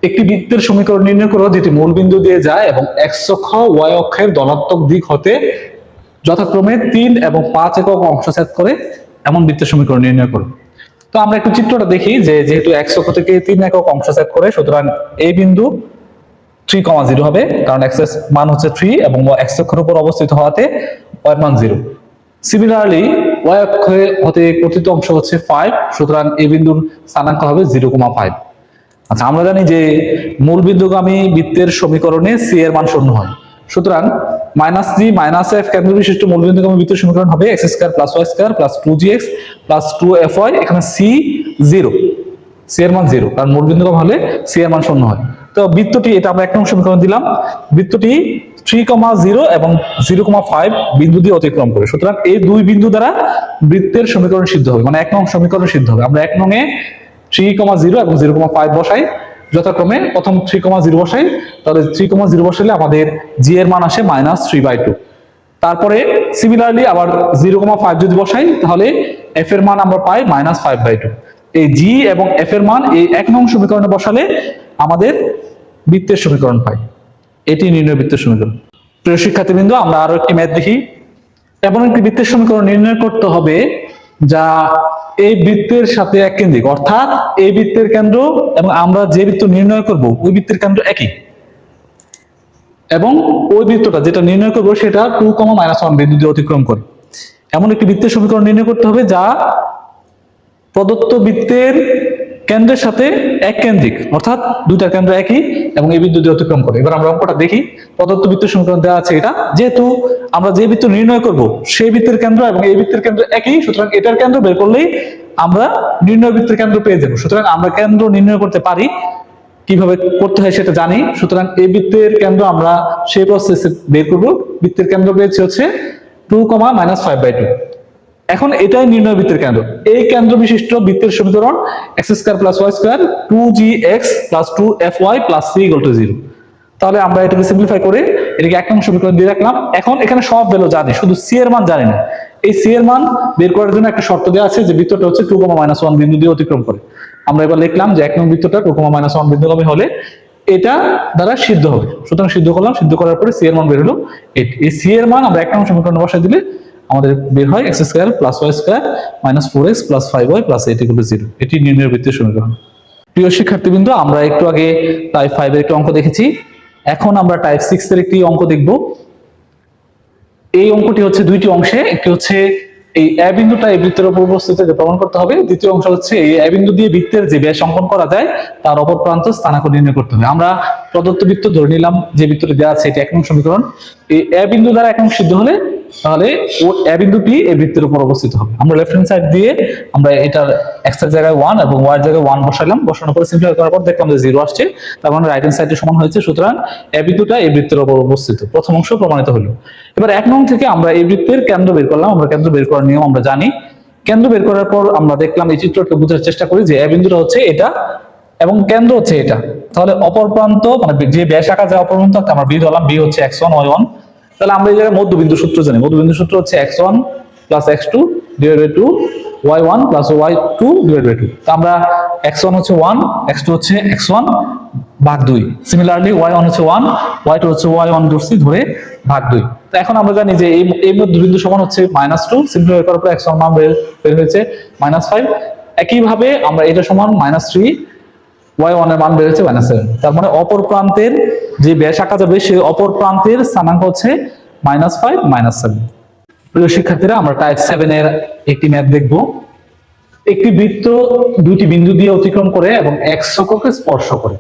একটি বৃত্তের সমীকরণ নির্ণয় করো যেটি মূল বিন্দু দিয়ে যায় এবং এক্স অক্ষ ওয়াই অক্ষের ধনাত্মক দিক হতে যথাক্রমে 3 এবং 5 একক অংশ ছেদ করে এমন বৃত্তের সমীকরণ নির্ণয় করো। তো আমরা একটু চিত্রটা দেখি যে যেহেতু এক্স অক্ষ থেকে 3 একক অংশ ছেদ করে, সুতরাং এই বিন্দু 3,0 হবে, কারণ এক্স এর মান হচ্ছে 3 এবং এক্স অক্ষের উপর অবস্থিত হওয়াতে ওয়াই মান 0। সিমিলারলি ওয়াই অক্ষ হতে কর্তিত অংশ হচ্ছে 5, সুতরাং এই বিন্দুর স্থানাঙ্ক হবে 0,5। আচ্ছা, আমরা জানি যে মূল বিন্দুগামী বৃত্তের সমীকরণে সি এর মান 0 হয়, সুতরাং -g - f কেন্দ্র বিশিষ্ট মূল বিন্দুগামী বৃত্তের সমীকরণ হবে x² + y² + 2gx + 2fy। এখানে c 0, c এর মান 0, কারণ মূল বিন্দুগামী হলে c এর মান 0 হয়। তো বৃত্তটি, এটা আমরা এক নং সমীকরণ দিলাম, বৃত্তটি 3,0 এবং 0,5 বিন্দু দিয়ে অতিক্রম করে, সুতরাং এই দুই বিন্দু দ্বারা বৃত্তের সমীকরণ সিদ্ধ হবে, মানে এক নং সমীকরণ সিদ্ধ হবে। আমরা এক নং এ 3,0 এবং 0,5 বসাই, যথাক্রমে প্রথম 3,0 বসাই, তাহলে 3,0 বসালে আমাদের g এর মান আসে -3/2। তারপরে সিমিলারলি আবার 0,5 যদি বসাই তাহলে f এর মান আমরা পাই -5/2। এই g এবং f এর মান এই এক নং সমীকরণে বসালে আমাদের বৃত্তের সমীকরণ পাই। এটি নির্ণয় বৃত্তের সমীকরণ। প্রিয় শিক্ষার্থীবৃন্দ, আমরা আরো একটি ম্যাথ দেখি। এমন একটি বৃত্তের সমীকরণ নির্ণয় করতে হবে যা এই বৃত্তের সাথে এককেন্দ্রিক, অর্থাৎ এই বৃত্তের কেন্দ্র এবং আমরা যে বৃত্ত নির্ণয় করব ওই বৃত্তের কেন্দ্র একই, এবং ওই বৃত্তটা যেটা নির্ণয় করব সেটা 2, -1 বিন্দু দিয়ে অতিক্রম করে। এমন একটি বৃত্তের সমীকরণ নির্ণয় করতে হবে যা প্রদত্ত বৃত্তের কেন্দ্রের সাথে এককেন্দ্রিক, অর্থাৎ দুইটা কেন্দ্র একই এবং এই বিন্দু দিয়ে অতিক্রম করে। এবার আমরা অঙ্কটা দেখি। প্রদত্ত বৃত্তের সমীকরণ দেওয়া আছে এটা, যেহেতু আমরা যে বৃত্ত নির্ণয় করব সেই বৃত্তের কেন্দ্র এবং এই বৃত্তের কেন্দ্র একই, সুতরাং এটার কেন্দ্র বের করলেই আমরা নির্ণয় বৃত্তের কেন্দ্র পেয়ে যাব। সুতরাং আমরা কেন্দ্র নির্ণয় করতে পারি, কিভাবে করতে হয় সেটা জানি। সুতরাং এই বৃত্তের কেন্দ্র আমরা সেই প্রসেসে বের করব। বৃত্তের কেন্দ্র পেয়েছি হচ্ছে 2, -5/2। এখন এটাই নির্ণয় বৃত্তের কেন্দ্র। এই কেন্দ্র বিশিষ্ট বৃত্তের সমীকরণ x² + y² 2gx + 2fy + c = 0। তাহলে আমরা এটাকে সিম্পলিফাই করে এটাকে এক নং সমীকরণ দিয়ে রাখলাম। এখন এখানে সব ভ্যালু জানি, শুধু c এর মান জানি না। এই c এর মান বের করার জন্য একটা শর্ত দেওয়া আছে যে বৃত্তটা হচ্ছে 2, -1 বিন্দু দিয়ে অতিক্রম করে। আমরা এবার লিখলাম যে এক নং বৃত্তটা 2, -1 বিন্দুগামী হলে এটা দ্বারা সিদ্ধ হবে। সুতরাং সিদ্ধ করলাম, সিদ্ধ করার পরে c এর মান বের হলো। এই c এর মান আমরা এক নং সমীকরণে বসাই দিলে আমাদের বের হয় x² + y² - 4x + 5y + 8 = 0। এটি নির্ণয় বৃত্তের সমীকরণ। প্রিয় শিক্ষার্থীবৃন্দ, আমরা একটু আগে টাইপ 5 এর একটি অঙ্ক দেখেছি, এখন আমরা টাইপ 6 এর একটি অঙ্ক দেখব। এই অঙ্কটি হচ্ছে দুইটি অংশে, একটি হচ্ছে এই a বিন্দুটা এই বৃত্তের উপর অবস্থিত যে প্রমাণ করতে হবে, দ্বিতীয় অংশ হচ্ছে এই a বিন্দু দিয়ে বৃত্তের যে ব্যাস অঙ্কন করা যায় তার অপর প্রান্ত স্থানাঙ্ক নির্ণয় করতে হবে। আমরা প্রদত্ত বৃত্ত ধরে নিলাম, যে বৃত্তটি দেওয়া আছে এটা এক নং সমীকরণ। এই a বিন্দু দ্বারা এক নং সিদ্ধ হলে তাহলে ও a বিন্দুটি এই বৃত্তের উপর অবস্থিত হবে। আমরা লেফট হ্যান্ড সাইড দিয়ে আমরা এটার x এর জায়গায় 1 এবং y এর জায়গায় 1 বসাইলাম, বসানোর পরে সিম্পলিফাই করার পর দেখলাম যে 0 আসছে, তার মানে রাইট হ্যান্ড সাইডে সমান হয়েছে। সুতরাং a বিন্দুটা এই বৃত্তের উপর অবস্থিত, প্রথম অংশ প্রমাণিত হলো। এবার এক নং থেকে আমরা এই বৃত্তের কেন্দ্র বের করলাম। আমরা কেন্দ্র বের করার নিয়ম আমরা জানি। কেন্দ্র বের করার পর আমরা দেখলাম, এই চিত্রটা বোঝার চেষ্টা করি যে a বিন্দুটা হচ্ছে এটা এবং কেন্দ্র হচ্ছে এটা, তাহলে অপর প্রান্ত মানে যে ব্যাস আঁকা যায় অপর প্রান্ত আমরা b ধরলাম, b হচ্ছে x1 y1। তাহলে আমরা এই জায়গায় মধ্যবিন্দু সূত্র জানি। মধ্যবিন্দু সূত্র হচ্ছে x1 + x2 / 2 y1 + y2 / 2। তো আমরা x1 হচ্ছে 1, x2 হচ্ছে x1 ভাগ 2। সিমিলারলি y1 হচ্ছে 1, y2 হচ্ছে y1 ধরে ভাগ 2। তো এখন আমরা জানি যে এই মধ্যবিন্দু সমান হচ্ছে -2, সিম্পলিফাই করার পর x1 মান বের হয়েছে -5। একইভাবে আমরা এটা সমান -3, y1 এর মান বের হচ্ছে -7। তার মানে অপর প্রান্তের যে ব্যাস আঁকা যাবে সেই অপর প্রান্তের স্থানাঙ্ক হচ্ছে -5 -7। প্রিয় শিক্ষার্থীরা, আমরা টাইপ 7 এর একটি ম্যাথ দেখব। একটি বৃত্ত দুইটি বিন্দু দিয়ে অতিক্রম করে এবং x অক্ষকে স্পর্শ করে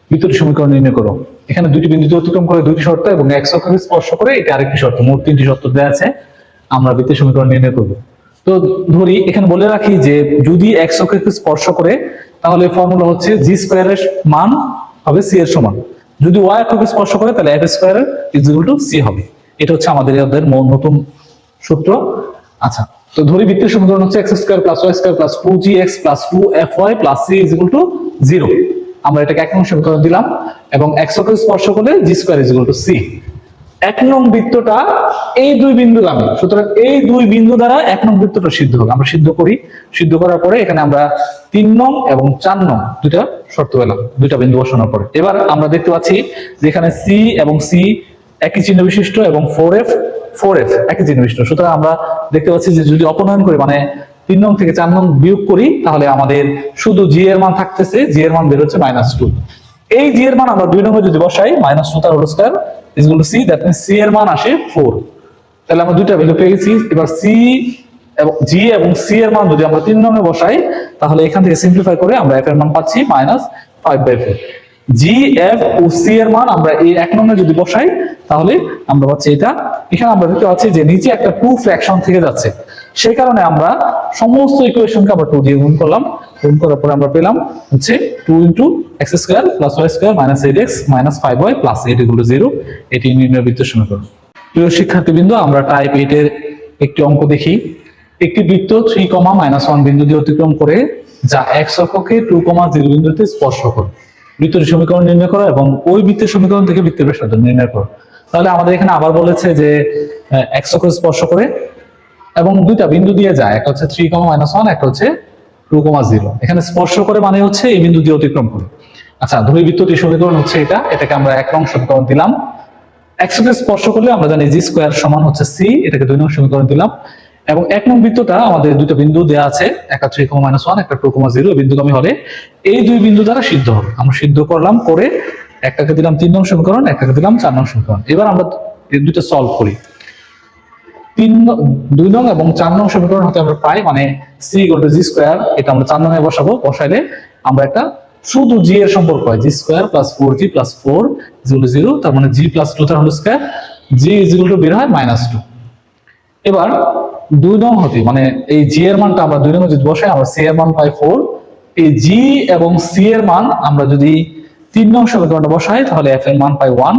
বৃত্তটির সমীকরণ নির্ণয় করো। এখানে দুইটি বিন্দু দিয়ে অতিক্রম করে দুইটি শর্ত এবং x অক্ষকে স্পর্শ করে এটা আরেকটি শর্ত, মোট তিনটি শর্ত দেওয়া আছে। আমরা বৃত্তের সমীকরণ নির্ণয় করব। তো ধরি, এখানে বলে রাখি যে যদি x অক্ষকে স্পর্শ করে তাহলে ফর্মুলা হচ্ছে g² এর মান হবে c এর সমান। যদি y অক্ষকে স্পর্শ করে তাহলে f² = c হবে। এটা হচ্ছে আমাদের নতুন সূত্র। আচ্ছা, তো ধরি বৃত্তের সমীকরণ হচ্ছে x² + y² + 2gx + 2fy + c = 0। আমরা এটাকে এক নং সমীকরণ দিলাম এবং x অক্ষকে স্পর্শ করলে g² = c। 1 নং বৃত্তটা এই দুই বিন্দুগামী, সুতরাং এই দুই বিন্দু দ্বারা 1 নং বৃত্তটা সিদ্ধ হবে। আমরা সিদ্ধ করি, সিদ্ধ করার পরে এখানে আমরা 3 নং এবং 4 নং দুইটা শর্ত পেলাম, দুইটা বিন্দু বসানোর পরে। এবার আমরা দেখতে পাচ্ছি যে এখানে সি এবং সি একই চিহ্ন বিশিষ্ট এবং 4F একই চিহ্ন বিশিষ্ট। সুতরাং আমরা দেখতে পাচ্ছি যে যদি অপনয়ন করি, মানে 3 নং থেকে 4 নং বিয়োগ করি, তাহলে আমাদের শুধু জি এর মান থাকতেছে, জি এর মান বের হচ্ছে -2। এই জি এর মান আমরা 2 নম্বরে যদি বসাই, -2 তার whole square is equal to C, that means C এর মান আসে 4। তাহলে আমরা দুইটা ভ্যালু পেয়ে গেছি। এবার সি এবং জি এবং সি এর মান যদি আমরা 3 নম্বরে বসাই, তাহলে এখান থেকে সিম্পলিফাই করে আমরা এফ এর মান পাচ্ছি -5/4। জি এফ ও সি এর মান আমরা এই 1 নম্বরে যদি বসাই, তাহলে আমরা পাচ্ছি এটা। এখানে আমরা দেখতে পাচ্ছি যে নিচে একটা 2 ফ্র্যাকশন থেকে যাচ্ছে, সেই কারণে আমরা সমস্ত ইকুয়েশনকে আমরা 2 দিয়ে গুণ করলাম। গুণ করার পরে আমরা পেলাম হচ্ছে 2 × x² + y² - 8x - 5y + 8 = 0। এটি নির্ণয় বৃত্তের সমীকরণ। প্রিয় শিক্ষার্থীবৃন্দ, আমরা টাইপ 8 এর একটি অঙ্ক দেখি। একটি বৃত্ত 3, -1 বিন্দু দিয়ে অতিক্রম করে যা x অক্ষকে 2, 0 বিন্দুতে স্পর্শ করে। বৃত্তের সমীকরণ নির্ণয় করো এবং ওই বৃত্তের সমীকরণ থেকে বৃত্তের ব্যাসার্ধ নির্ণয় করো। তাহলে আমাদের এখানে আবার বলেছে যে x অক্ষকে স্পর্শ করে এবং দুইটা বিন্দু দিয়ে যায়, একটা হচ্ছে 3, -1, একটা হচ্ছে 2, 0। এখানে স্পর্শ করে মানে হচ্ছে এই বিন্দু দিয়ে অতিক্রম করে। আচ্ছা, ধরি বৃত্তটির সমীকরণ হচ্ছে এটা, এটাকে আমরা 1 নং সমীকরণ দিলাম। x কে স্পর্শ করলে আমরা জানি জি স্কয়ার সমান হচ্ছে c, এটাকে 2 নং সমীকরণ দিলাম। এবং 1 নং বৃত্তটা আমাদের দুটো বিন্দু দেয়া আছে, একটা 3, -1, একটা 2, 0 বিন্দুগামী হলে এই দুই বিন্দু দ্বারা সিদ্ধ হবে। আমরা সিদ্ধ করলাম, করে একটাকে দিলাম 3 নং সমীকরণ, একটাকে দিলাম 4 নং সমীকরণ। এবার আমরা এই দুটো সলভ করি। 2 নং এবং 4 নং সমীকরণ হতে আমরা পাই মানে c = g², এটা আমরা 4 নং এ বসাবো। বসাইলে আমরা একটা শুধু জি এর সম্পর্ক হয়, g² + 4g + 4 = 0। তার মানে g + 2 তার হোল স্কয়ার, g = বের হয় -2। এবার 2 নং হতে মানে এই জি এর মানটা আমরা 2 নং এ যদি বসাই, আমরা c এর মান পাই 4। এই g এবং c এর মান আমরা যদি 3 নং সমীকরণে বসাই, তাহলে f এর মান পাই 1।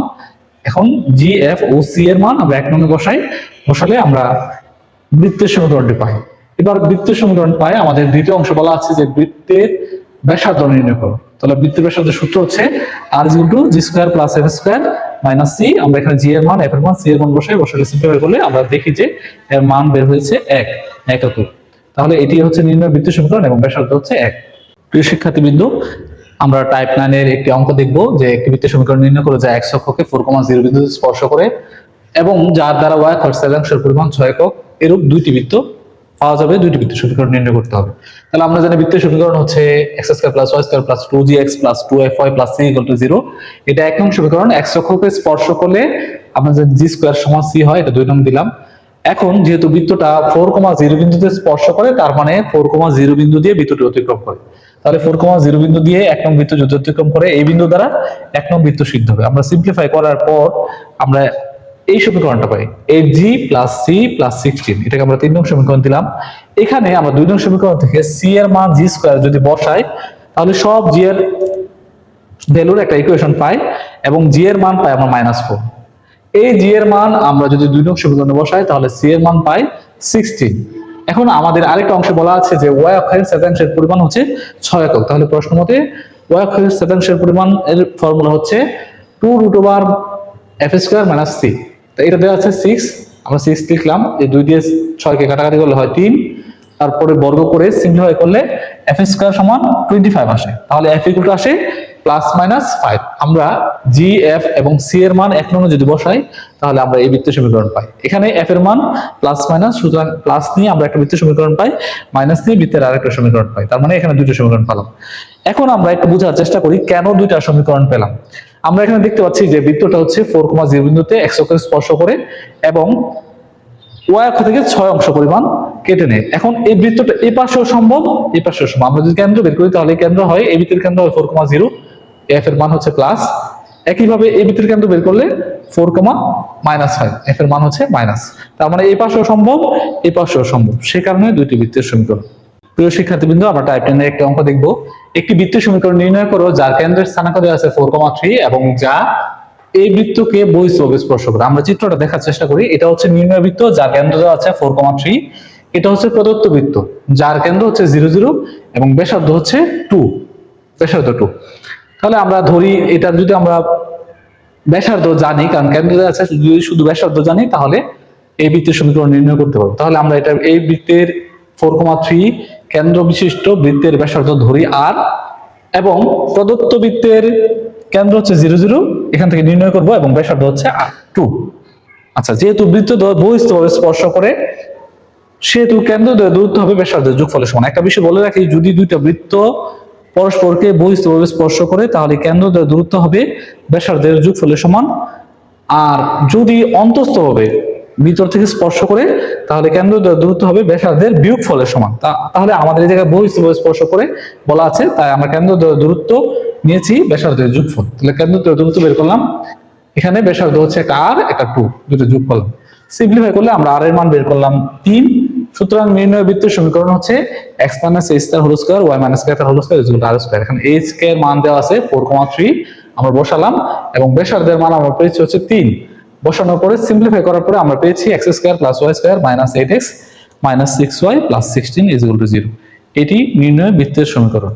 এখন জি এফ ও সি এর মান আমরা 1 নং এ বসাই, বসালে আমরা বৃত্তের সমীকরণটি পাই। এবার বৃত্তের সমীকরণ পাই, আমাদের দ্বিতীয় অংশ বলা আছে যে বৃত্তের ব্যাসার্ধ নির্ণয় করো। তাহলে বৃত্তের ব্যাসার্ধের সূত্র হচ্ছে r = g² + f² - c। আমরা এখানে জি এর মান, f এর মান, c এর মান বসালে সিম্পলিফাই করলে আমরা দেখি যে এর মান বের হয়েছে 1 একক। তাহলে এটি হচ্ছে নির্ণয় বৃত্তের সমীকরণ এবং ব্যাসার্ধ হচ্ছে 1। প্রিয় শিক্ষার্থীবৃন্দ, আমরা টাইপ 9 এর একটি অঙ্ক দেখব যে একটি বৃত্তের সমীকরণ নির্ণয় করো যা x অক্ষকে 4, 0 বিন্দুতে স্পর্শ করে এবং যার দ্বারা y অক্ষের স্থানাঙ্কের পরিমাণ 6 একক। এরূপ দুইটি বৃত্ত পাওয়া যাবে, দুইটি বৃত্তের সমীকরণ নির্ণয় করতে হবে। তাহলে আমরা জানি বৃত্তের সমীকরণ হচ্ছে x² + y² + 2gx + 2fy + c = 0। এটা 1 নং সমীকরণ। x অক্ষকে স্পর্শ করলে আমরা জানি g² = c হয়, এটা 2 নং দিলাম। এখন যেহেতু বৃত্তটা 4, 0 বিন্দুতে স্পর্শ করে, তার মানে 4, 0 বিন্দু দিয়ে বৃত্তটি অতিক্রম করে। তাহলে 4, 0 বিন্দু দিয়ে 1 নং বৃত্ত যদি অতিক্রম করে, এই বিন্দু দ্বারা 1 নং বৃত্ত সিদ্ধ হবে। আমরা সিম্পলিফাই করার পর আমরা এই সমীকরণটা পাই 8g + c + 16, এটাকে আমরা 3 নং সমীকরণ দিলাম। এখানে আমরা 2 নং সমীকরণ থেকে c এর মান g² যদি বসাই, তাহলে সব g এর ভ্যালুর একটা ইকুয়েশন পাই এবং g এর মান পাই আমরা -4। এই g এর মান আমরা যদি 2 নং সমীকরণে বসাই, তাহলে c এর মান পাই 16। এখন আমাদের আরেকটা অংশে বলা আছে যে y অক্ষের স্থানাঙ্কের পরিমাণ হচ্ছে 6 একক। তাহলে প্রশ্ন মতে y অক্ষের স্থানাঙ্কের পরিমাণ এর ফর্মুলা হচ্ছে 2√f² - c। তো এটা দেওয়া আছে 6, আমরা 6 লিখলাম। এই 2 দিয়ে 6 কে কাটাকাটি করলে হয় 3, তারপরে বর্গ করে সিম্পলিফাই করলে f² = 25 আসে। তাহলে f = আসে +-5। আমরা g, f এবং c এর মান 1 নং এ যদি বসাই, তাহলে আমরা এই বৃত্তের সমীকরণ পাই। এখানে f এর মান +-, সুতরাং প্লাস নিয়ে আমরা একটা বৃত্তের সমীকরণ পাই, মাইনাস নিয়ে বৃত্তের আরেকটা সমীকরণ পাই। তার মানে এখানে দুটো সমীকরণ পেলাম। এখন আমরা একটু বোঝার চেষ্টা করি কেন দুইটা সমীকরণ পেলাম। আমরা এখানে দেখতে পাচ্ছি যে বৃত্তটা হচ্ছে 4, 0 বিন্দুতে x অক্ষকে স্পর্শ করে এবং y অক্ষ থেকে 6 অংশ পরিমাণ কেটে নেয়। এখন এই বৃত্তটা এই পাশেও সম্ভব, এই পাশেও সম্ভব। আমরা যদি কেন্দ্র বের করি, তাহলে কেন্দ্র হয়, এই বৃত্তের কেন্দ্র হয় 4, 0, f এর মান হচ্ছে প্লাস। একইভাবে এই বৃত্তের কেন্দ্র বের করলে 4, -5, f এর মান হচ্ছে মাইনাস। তার মানে এই পাশেও সম্ভব, এই পাশেও সম্ভব, সেই কারণে দুইটি বৃত্তের সমীকরণ। প্রিয় শিক্ষার্থীবৃন্দ, আমরা টাইপ 10 এর একটি অঙ্ক দেখব। একটি বৃত্তের সমীকরণ নির্ণয় করো যার কেন্দ্রের স্থানাঙ্ক দেওয়া আছে 4, 3 এবং যা এই বৃত্তকে বহিঃস্থভাবে স্পর্শ করে। আমরা চিত্রটা দেখার চেষ্টা করি। এটা হচ্ছে নির্ণয় বৃত্ত যার কেন্দ্র দেওয়া আছে 4, 3। এটা হচ্ছে প্রদত্ত বৃত্ত যার কেন্দ্র হচ্ছে 0, 0 এবং ব্যাসার্ধ হচ্ছে 2, ব্যাসার্ধ 2। তাহলে আমরা ধরি এটা যদি আমরা ব্যাসার্ধ জানি, কারণ কেন্দ্র দেওয়া আছে, যদি শুধু ব্যাসার্ধ জানি তাহলে এই বৃত্তের সমীকরণ নির্ণয় করতে পারবো। তাহলে আমরা এটা এই বৃত্তের 4,3 কেন্দ্র বিশিষ্ট বৃত্তের ব্যাসার্ধ ধরি আর, এবং প্রদত্ত বৃত্তের কেন্দ্র হচ্ছে 0 0, এখান থেকে নির্ণয় করব, এবং ব্যাসার্ধ হচ্ছে 2। আচ্ছা, যেহেতু বৃত্ত বহিস্থভাবে স্পর্শ করে সেহেতু কেন্দ্র দূরত্ব হবে ব্যাসার্ধের যোগফলের সমান। একটা বিষয় বলে রাখি, যদি দুইটা বৃত্ত পরস্পরকে বহিস্থভাবে স্পর্শ করে তাহলে কেন্দ্র দূরত্ব হবে ব্যাসার্ধের যোগফলের সমান, আর যদি অন্তঃস্থভাবে ভিতর থেকে স্পর্শ করে তাহলে কেন্দ্র দূরত্ব হবে ব্যাসার্ধের বিয়োগফলের সমান। তাহলে আমাদের এই জায়গায় বহিস্থভাবে স্পর্শ করে বলা আছে, তাই আমরা কেন্দ্র দূরত্ব নিয়েছি ব্যাসার্ধের যোগফল। তাহলে কেন্দ্র দূরত্ব বের করলাম, এখানে ব্যাসার্ধ হচ্ছে একটা আর একটা 2, দুটো যোগ করলাম। সিম্পলিফাই করলে আমরা আর এর মান বের করলাম 3। সুতরাং নির্ণয় বৃত্তের সমীকরণ হচ্ছে x - a² whole square y - a² whole square equal to r square. এখানে h কে মান দেওয়া আছে 4,3, আমরা বসালাম, এবং ব্যাসার্ধের মান আমরা পেয়েছি হচ্ছে 3। বসানোর পরে সিম্পলিফাই করার পরে আমরা পেয়েছি x² + y² - 8x - 6y + 16 = 0। এটি নির্ণয় বৃত্তের সমীকরণ।